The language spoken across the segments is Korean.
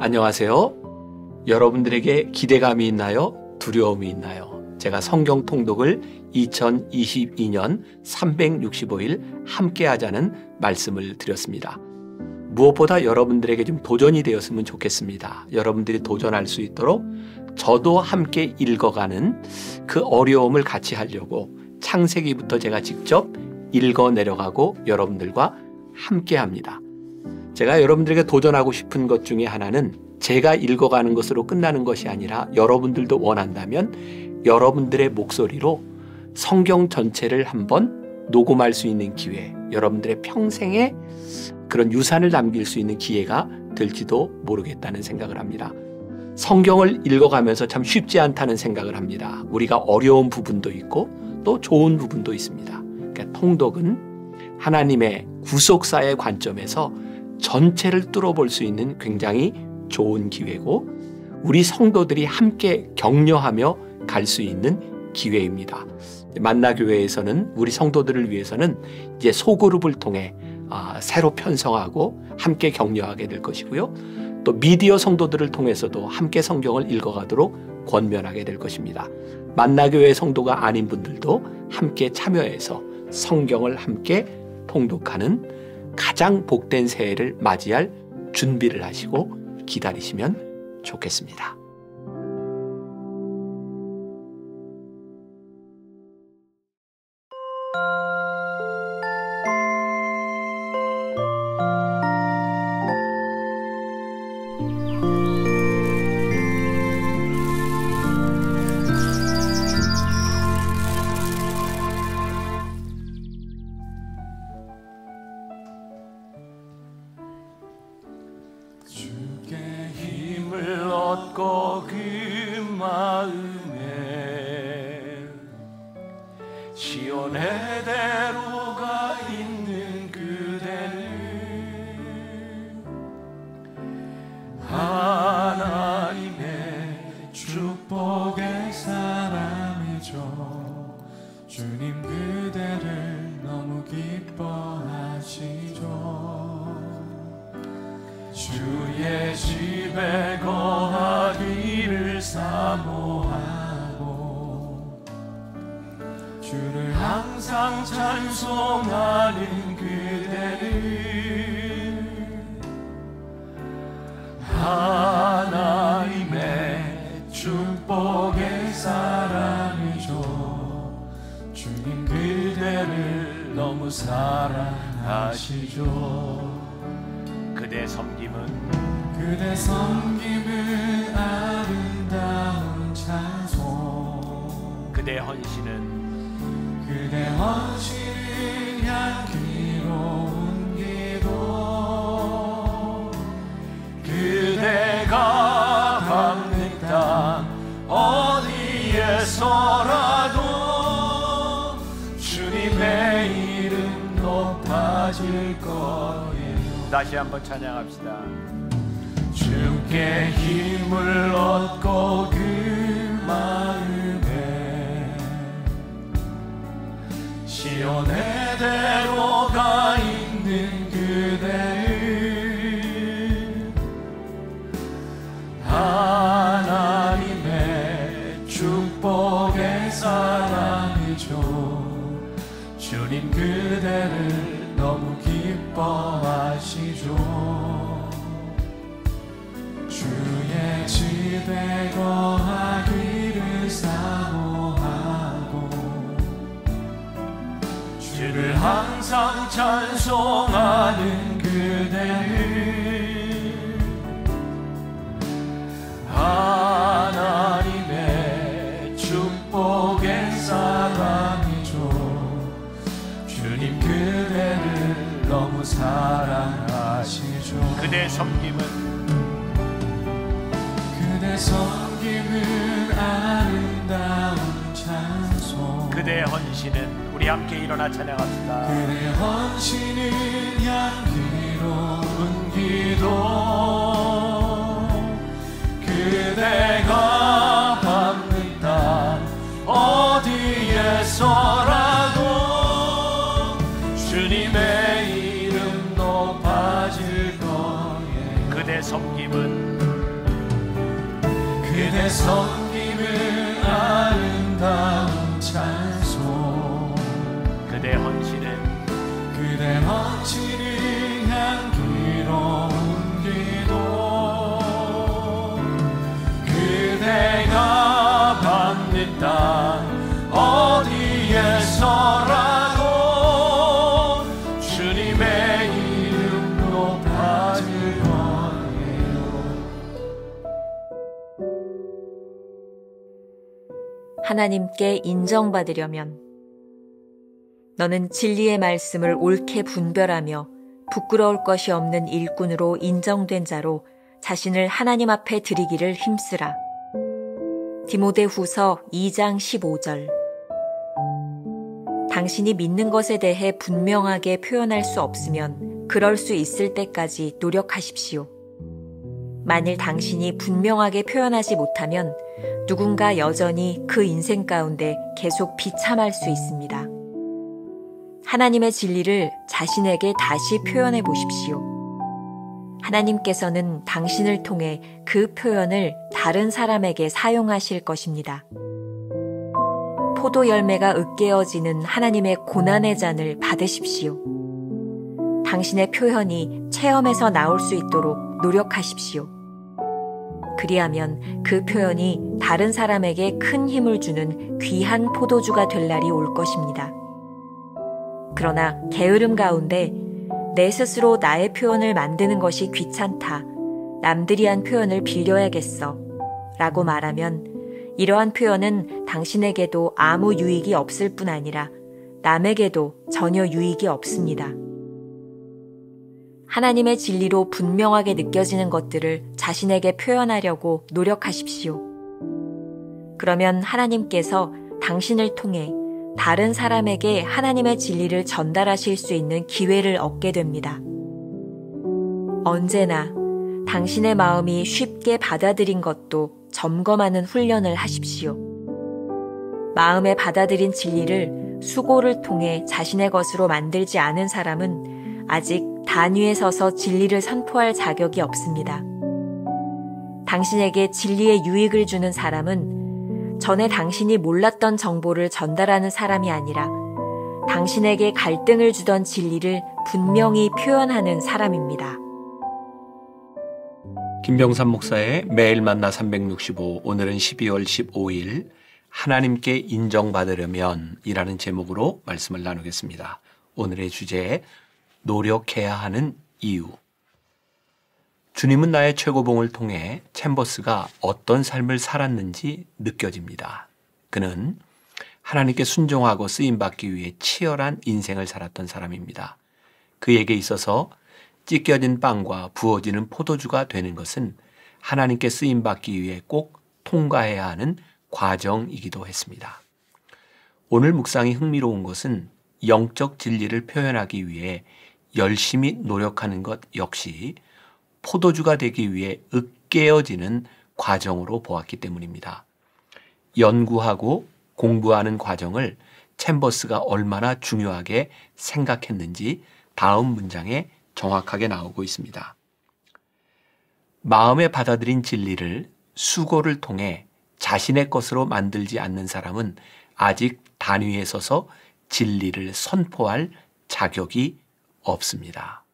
안녕하세요. 여러분들에게 기대감이 있나요? 두려움이 있나요? 제가 성경 통독을 2022년 365일 함께 하자는 말씀을 드렸습니다. 무엇보다 여러분들에게 좀 도전이 되었으면 좋겠습니다. 여러분들이 도전할 수 있도록 저도 함께 읽어가는 그 어려움을 같이 하려고 창세기부터 제가 직접 읽어 내려가고 여러분들과 함께 합니다. 제가 여러분들에게 도전하고 싶은 것 중에 하나는 제가 읽어가는 것으로 끝나는 것이 아니라 여러분들도 원한다면 여러분들의 목소리로 성경 전체를 한번 녹음할 수 있는 기회, 여러분들의 평생에 그런 유산을 남길 수 있는 기회가 될지도 모르겠다는 생각을 합니다. 성경을 읽어가면서 참 쉽지 않다는 생각을 합니다. 우리가 어려운 부분도 있고 또 좋은 부분도 있습니다. 그러니까 통독은 하나님의 구속사의 관점에서 전체를 뚫어볼 수 있는 굉장히 좋은 기회고 우리 성도들이 함께 격려하며 갈 수 있는 기회입니다. 만나교회에서는 우리 성도들을 위해서는 이제 소그룹을 통해 새로 편성하고 함께 격려하게 될 것이고요. 또 미디어 성도들을 통해서도 함께 성경을 읽어가도록 권면하게 될 것입니다. 만나교회 성도가 아닌 분들도 함께 참여해서 성경을 함께 통독하는 가장 복된 새해를 맞이할 준비를 하시고 기다리시면 좋겠습니다. 얻고 그 마음에 시온의 대로가 있는 그대를 하나님의 축복의 사람이죠. 주님 그대를 너무 기뻐하시죠. 주의 집에 거하기를 사모하고 주를 항상 찬송하는 그대를 하나님의 축복의 사람이죠. 주님 그대를 너무 사랑하시죠. 그대 섬김은 아름다운 찬송. 그대 헌신은 향기로운 기도. 그대가 밟는 땅 어디에서라도 주님의 이름 높아질 거예요. 다시 한번 찬양합시다. 주께 힘을 얻고 그 마음에 시온의 대로가 있는 그대를 하나님의 축복의 사람이죠. 주님 그대를 너무 기뻐하시죠. 주의 집에 거하기를 사모하고 주를 항상 찬송하는 그대를 하나님의 축복의 사람이죠. 주님 그대를 너무 사랑하시죠. 그대 섬김은 아름다운 찬송. 그대의 헌신은 우리 함께 일어나 찬양합시다. 그대의 헌신은 향기로운 기도. 그대가 밟는 땅 어디에서라도 주님의 이름 높아질 거예요. 그대 섬김은 섬김은 아름다운 찬송 그대 헌신은 향기로운 기도 그대가 받는 땅 어디에서라도 주님의 이름 높아질 거예요. 하나님께 인정받으려면 너는 진리의 말씀을 옳게 분별하며 부끄러울 것이 없는 일꾼으로 인정된 자로 자신을 하나님 앞에 드리기를 힘쓰라. 디모데후서 2장 15절. 당신이 믿는 것에 대해 분명하게 표현할 수 없으면 그럴 수 있을 때까지 노력하십시오. 만일 당신이 분명하게 표현하지 못하면 누군가 여전히 그 인생 가운데 계속 비참할 수 있습니다. 하나님의 진리를 자신에게 다시 표현해 보십시오. 하나님께서는 당신을 통해 그 표현을 다른 사람에게 사용하실 것입니다. 포도 열매가 으깨어지는 하나님의 고난의 잔을 받으십시오. 당신의 표현이 체험에서 나올 수 있도록 노력하십시오. 그리하면 그 표현이 다른 사람에게 큰 힘을 주는 귀한 포도주가 될 날이 올 것입니다. 그러나 게으름 가운데 내 스스로 나의 표현을 만드는 것이 귀찮다, 남들이 한 표현을 빌려야겠어 라고 말하면 이러한 표현은 당신에게도 아무 유익이 없을 뿐 아니라 남에게도 전혀 유익이 없습니다. 하나님의 진리로 분명하게 느껴지는 것들을 자신에게 표현하려고 노력하십시오. 그러면 하나님께서 당신을 통해 다른 사람에게 하나님의 진리를 전달하실 수 있는 기회를 얻게 됩니다. 언제나 당신의 마음이 쉽게 받아들인 것도 점검하는 훈련을 하십시오. 마음에 받아들인 진리를 수고를 통해 자신의 것으로 만들지 않은 사람은 아직 단 위에 서서 진리를 선포할 자격이 없습니다. 당신에게 진리의 유익을 주는 사람은 전에 당신이 몰랐던 정보를 전달하는 사람이 아니라 당신에게 갈등을 주던 진리를 분명히 표현하는 사람입니다. 김병삼 목사의 매일 만나 365, 오늘은 12월 15일 하나님께 인정받으려면 이라는 제목으로 말씀을 나누겠습니다. 오늘의 주제, 노력해야 하는 이유. 주님은 나의 최고봉을 통해 챔버스가 어떤 삶을 살았는지 느껴집니다. 그는 하나님께 순종하고 쓰임받기 위해 치열한 인생을 살았던 사람입니다. 그에게 있어서 찢겨진 빵과 부어지는 포도주가 되는 것은 하나님께 쓰임받기 위해 꼭 통과해야 하는 과정이기도 했습니다. 오늘 묵상이 흥미로운 것은 영적 진리를 표현하기 위해 열심히 노력하는 것 역시 포도주가 되기 위해 으깨어지는 과정으로 보았기 때문입니다. 연구하고 공부하는 과정을 챔버스가 얼마나 중요하게 생각했는지 다음 문장에 정확하게 나오고 있습니다. 마음에 받아들인 진리를 수고를 통해 자신의 것으로 만들지 않는 사람은 아직 단위에 서서 진리를 선포할 자격이 없습니다.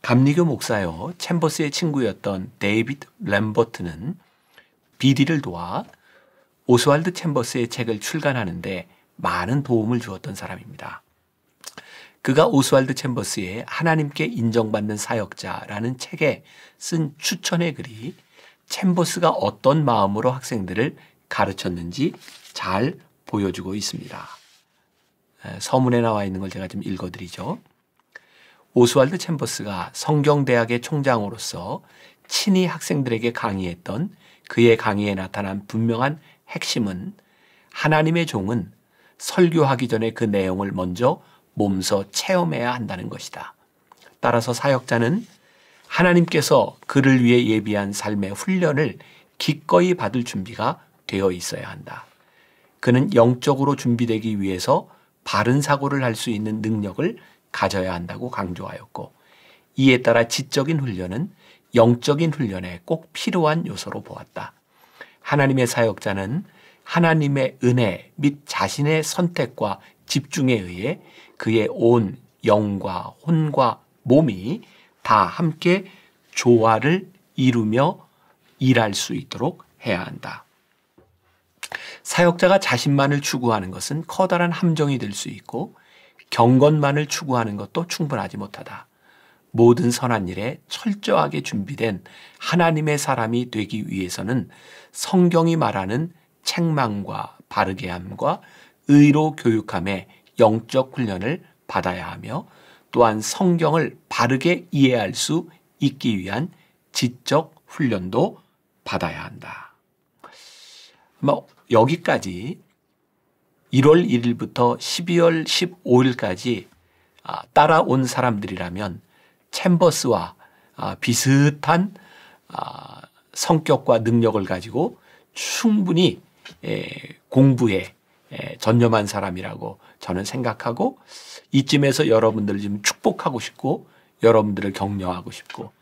감리교 목사요 챔버스의 친구였던 데이비드 램버트는 비디를 도와 오스왈드 챔버스의 책을 출간하는데 많은 도움을 주었던 사람입니다. 그가 오스왈드 챔버스의 하나님께 인정받는 사역자라는 책에 쓴 추천의 글이 챔버스가 어떤 마음으로 학생들을 가르쳤는지 잘 보여주고 있습니다. 서문에 나와 있는 걸 제가 좀 읽어드리죠. 오스왈드 챔버스가 성경대학의 총장으로서 친히 학생들에게 강의했던 그의 강의에 나타난 분명한 핵심은 하나님의 종은 설교하기 전에 그 내용을 먼저 몸소 체험해야 한다는 것이다. 따라서 사역자는 하나님께서 그를 위해 예비한 삶의 훈련을 기꺼이 받을 준비가 되어 있어야 한다. 그는 영적으로 준비되기 위해서 바른 사고를 할 수 있는 능력을 가져야 한다고 강조하였고, 이에 따라 지적인 훈련은 영적인 훈련에 꼭 필요한 요소로 보았다. 하나님의 사역자는 하나님의 은혜 및 자신의 선택과 집중에 의해 그의 온 영과 혼과 몸이 다 함께 조화를 이루며 일할 수 있도록 해야 한다. 사역자가 자신만을 추구하는 것은 커다란 함정이 될 수 있고 경건만을 추구하는 것도 충분하지 못하다. 모든 선한 일에 철저하게 준비된 하나님의 사람이 되기 위해서는 성경이 말하는 책망과 바르게 함과 의로 교육함의 영적 훈련을 받아야 하며 또한 성경을 바르게 이해할 수 있기 위한 지적 훈련도 받아야 한다. 여기까지 1월 1일부터 12월 15일까지 따라온 사람들이라면 챔버스와 비슷한 성격과 능력을 가지고 충분히 공부에 전념한 사람이라고 저는 생각하고, 이쯤에서 여러분들을 좀 축복하고 싶고 여러분들을 격려하고 싶고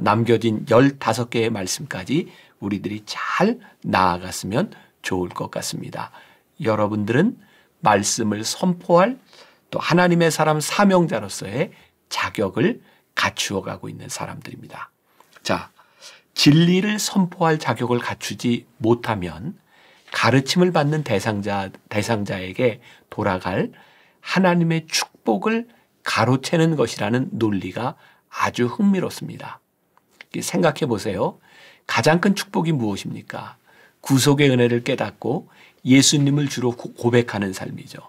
남겨진 15개의 말씀까지 우리들이 잘 나아갔으면 좋을 것 같습니다. 여러분들은 말씀을 선포할 또 하나님의 사람 사명자로서의 자격을 갖추어 가고 있는 사람들입니다. 자, 진리를 선포할 자격을 갖추지 못하면 가르침을 받는 대상자에게 돌아갈 하나님의 축복을 가로채는 것이라는 논리가 아주 흥미롭습니다. 생각해 보세요. 가장 큰 축복이 무엇입니까? 구속의 은혜를 깨닫고 예수님을 주로 고백하는 삶이죠.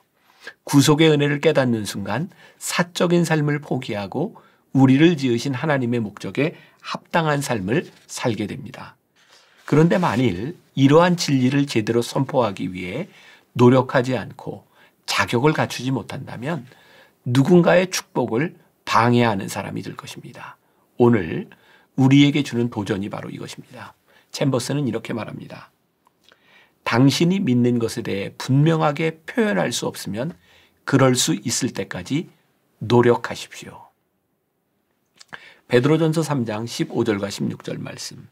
구속의 은혜를 깨닫는 순간 사적인 삶을 포기하고 우리를 지으신 하나님의 목적에 합당한 삶을 살게 됩니다. 그런데 만일 이러한 진리를 제대로 선포하기 위해 노력하지 않고 자격을 갖추지 못한다면 누군가의 축복을 방해하는 사람이 될 것입니다. 오늘 우리에게 주는 도전이 바로 이것입니다. 챔버스는 이렇게 말합니다. 당신이 믿는 것에 대해 분명하게 표현할 수 없으면 그럴 수 있을 때까지 노력하십시오. 베드로전서 3장 15절과 16절 말씀.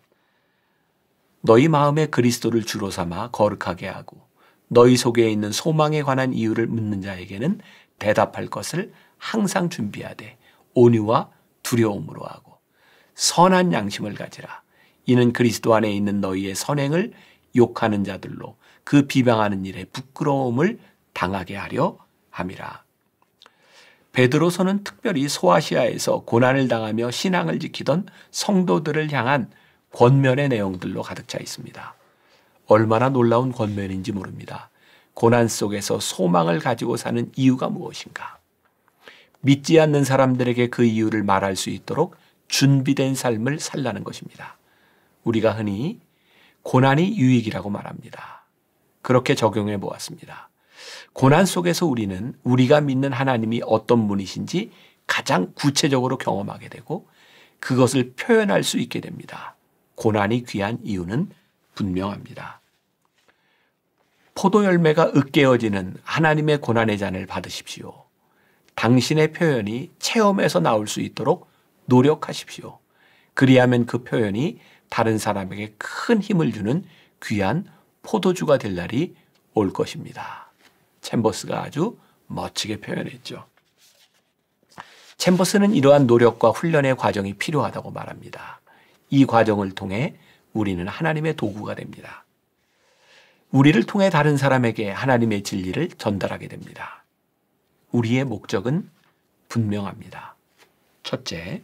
너희 마음에 그리스도를 주로 삼아 거룩하게 하고 너희 속에 있는 소망에 관한 이유를 묻는 자에게는 대답할 것을 항상 준비하되 온유와 두려움으로 하고 선한 양심을 가지라. 이는 그리스도 안에 있는 너희의 선행을 욕하는 자들로 그 비방하는 일에 부끄러움을 당하게 하려 함이라. 베드로서는 특별히 소아시아에서 고난을 당하며 신앙을 지키던 성도들을 향한 권면의 내용들로 가득 차 있습니다. 얼마나 놀라운 권면인지 모릅니다. 고난 속에서 소망을 가지고 사는 이유가 무엇인가? 믿지 않는 사람들에게 그 이유를 말할 수 있도록 준비된 삶을 살라는 것입니다. 우리가 흔히 고난이 유익이라고 말합니다. 그렇게 적용해 보았습니다. 고난 속에서 우리는 우리가 믿는 하나님이 어떤 분이신지 가장 구체적으로 경험하게 되고 그것을 표현할 수 있게 됩니다. 고난이 귀한 이유는 분명합니다. 포도 열매가 으깨어지는 하나님의 고난의 잔을 받으십시오. 당신의 표현이 체험에서 나올 수 있도록 노력하십시오. 그리하면 그 표현이 다른 사람에게 큰 힘을 주는 귀한 포도주가 될 날이 올 것입니다. 챔버스가 아주 멋지게 표현했죠. 챔버스는 이러한 노력과 훈련의 과정이 필요하다고 말합니다. 이 과정을 통해 우리는 하나님의 도구가 됩니다. 우리를 통해 다른 사람에게 하나님의 진리를 전달하게 됩니다. 우리의 목적은 분명합니다. 첫째,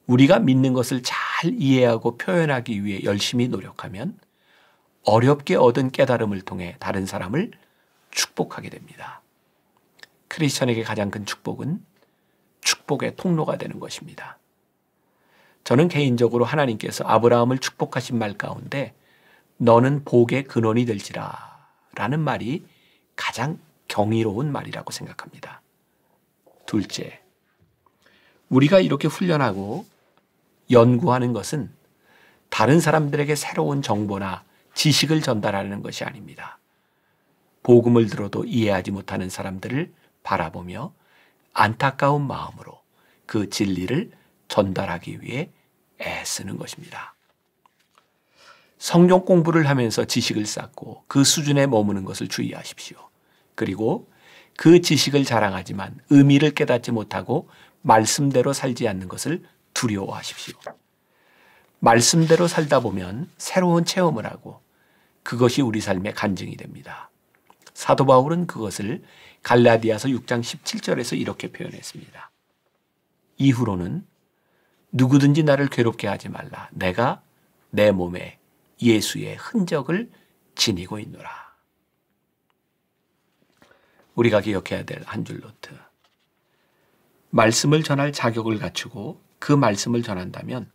우리가 믿는 것을 잘 이해하고 표현하기 위해 열심히 노력하면 어렵게 얻은 깨달음을 통해 다른 사람을 축복하게 됩니다. 크리스천에게 가장 큰 축복은 축복의 통로가 되는 것입니다. 저는 개인적으로 하나님께서 아브라함을 축복하신 말 가운데 너는 복의 근원이 될지라 라는 말이 가장 경이로운 말이라고 생각합니다. 둘째, 우리가 이렇게 훈련하고 연구하는 것은 다른 사람들에게 새로운 정보나 지식을 전달하는 것이 아닙니다. 복음을 들어도 이해하지 못하는 사람들을 바라보며 안타까운 마음으로 그 진리를 전달하기 위해 애쓰는 것입니다. 성경 공부를 하면서 지식을 쌓고 그 수준에 머무는 것을 주의하십시오. 그리고 그 지식을 자랑하지만 의미를 깨닫지 못하고 말씀대로 살지 않는 것을 두려워하십시오. 말씀대로 살다 보면 새로운 체험을 하고 그것이 우리 삶의 간증이 됩니다. 사도 바울은 그것을 갈라디아서 6장 17절에서 이렇게 표현했습니다. 이후로는 누구든지 나를 괴롭게 하지 말라. 내가 내 몸에 예수의 흔적을 지니고 있노라. 우리가 기억해야 될 한 줄 노트. 말씀을 전할 자격을 갖추고 그 말씀을 전한다면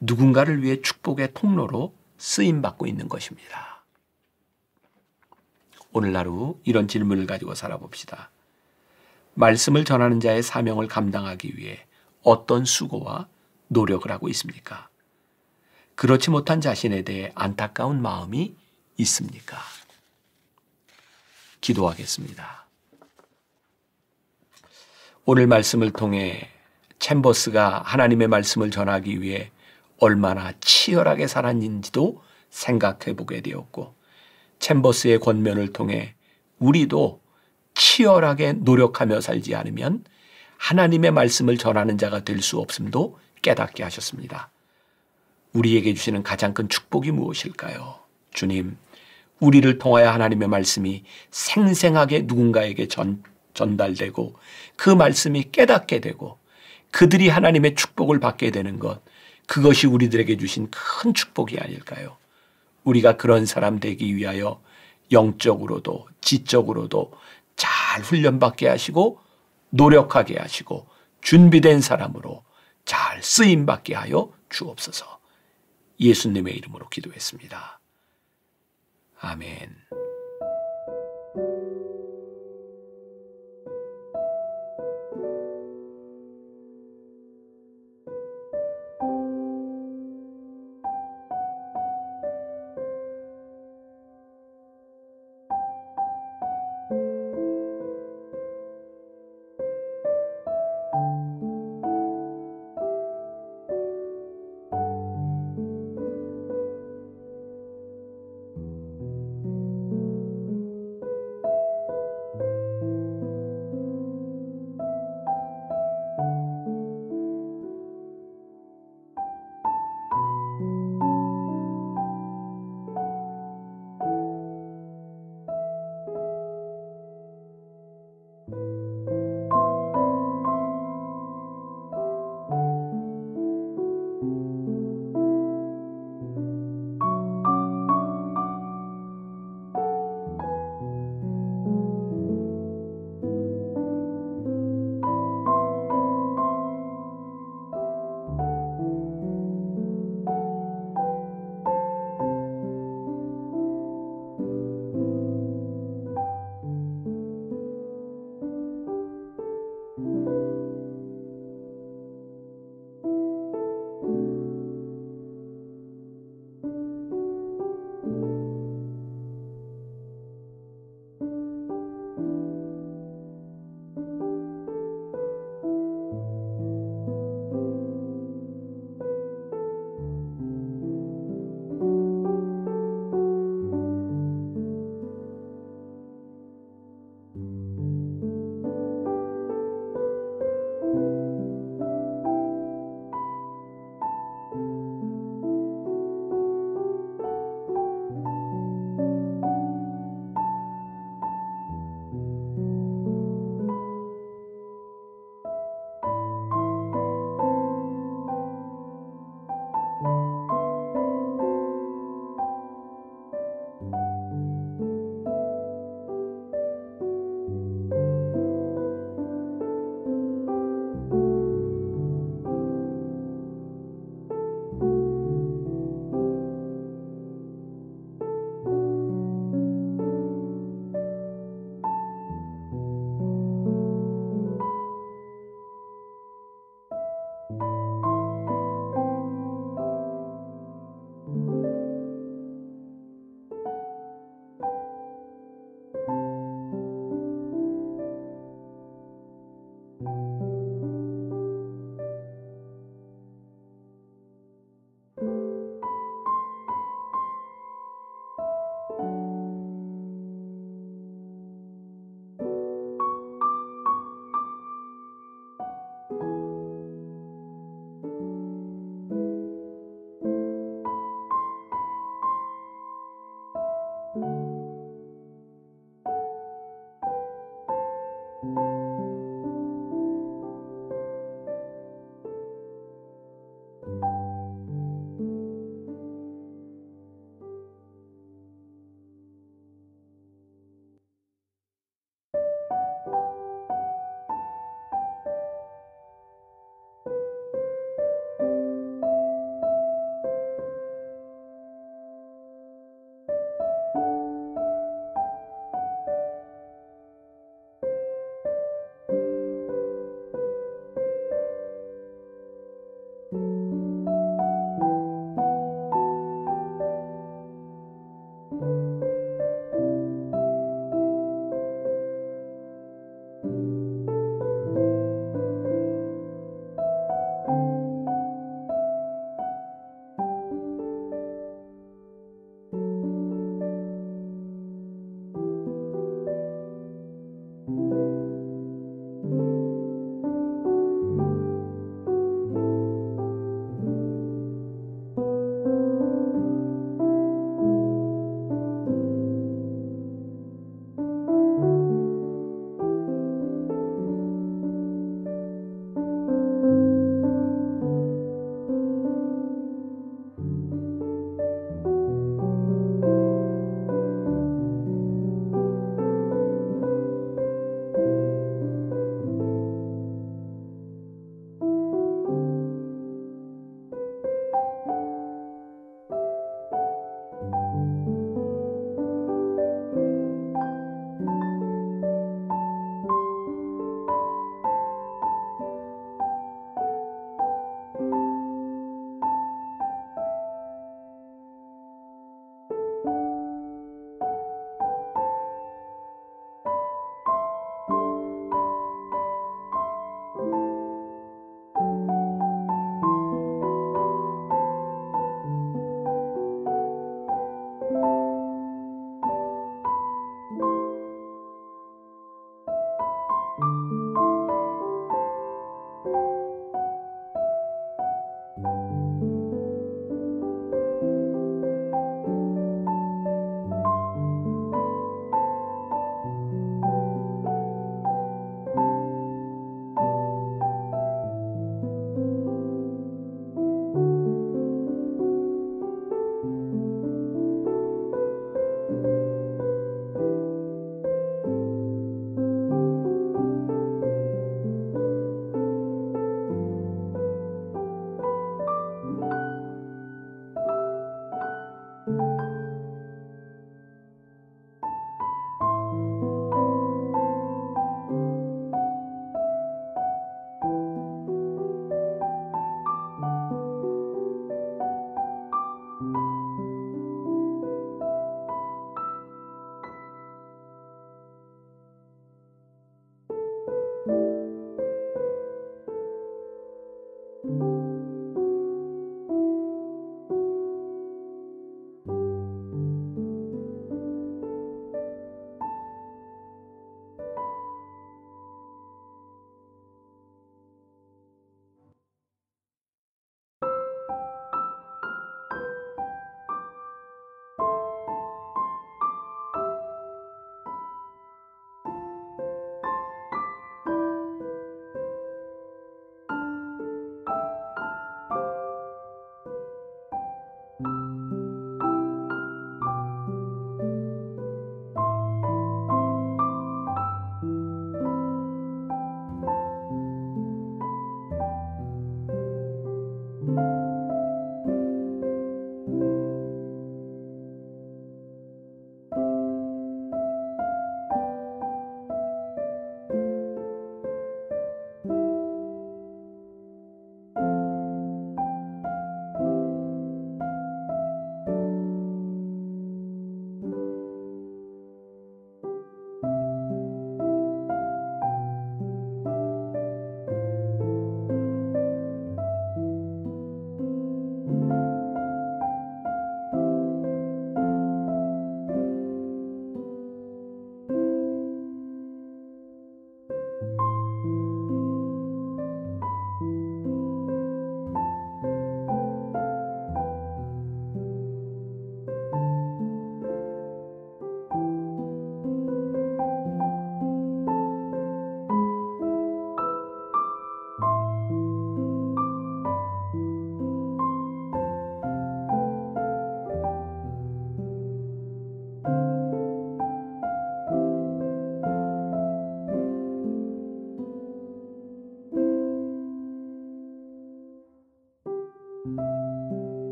누군가를 위해 축복의 통로로 쓰임받고 있는 것입니다. 오늘 하루 이런 질문을 가지고 살아봅시다. 말씀을 전하는 자의 사명을 감당하기 위해 어떤 수고와 노력을 하고 있습니까? 그렇지 못한 자신에 대해 안타까운 마음이 있습니까? 기도하겠습니다. 오늘 말씀을 통해 챔버스가 하나님의 말씀을 전하기 위해 얼마나 치열하게 살았는지도 생각해 보게 되었고, 챔버스의 권면을 통해 우리도 치열하게 노력하며 살지 않으면 하나님의 말씀을 전하는 자가 될 수 없음도 깨닫게 하셨습니다. 우리에게 주시는 가장 큰 축복이 무엇일까요? 주님, 우리를 통하여 하나님의 말씀이 생생하게 누군가에게 전달되고 그 말씀이 깨닫게 되고 그들이 하나님의 축복을 받게 되는 것, 그것이 우리들에게 주신 큰 축복이 아닐까요? 우리가 그런 사람 되기 위하여 영적으로도 지적으로도 잘 훈련받게 하시고 노력하게 하시고 준비된 사람으로 잘 쓰임받게 하여 주옵소서. 예수님의 이름으로 기도했습니다. 아멘.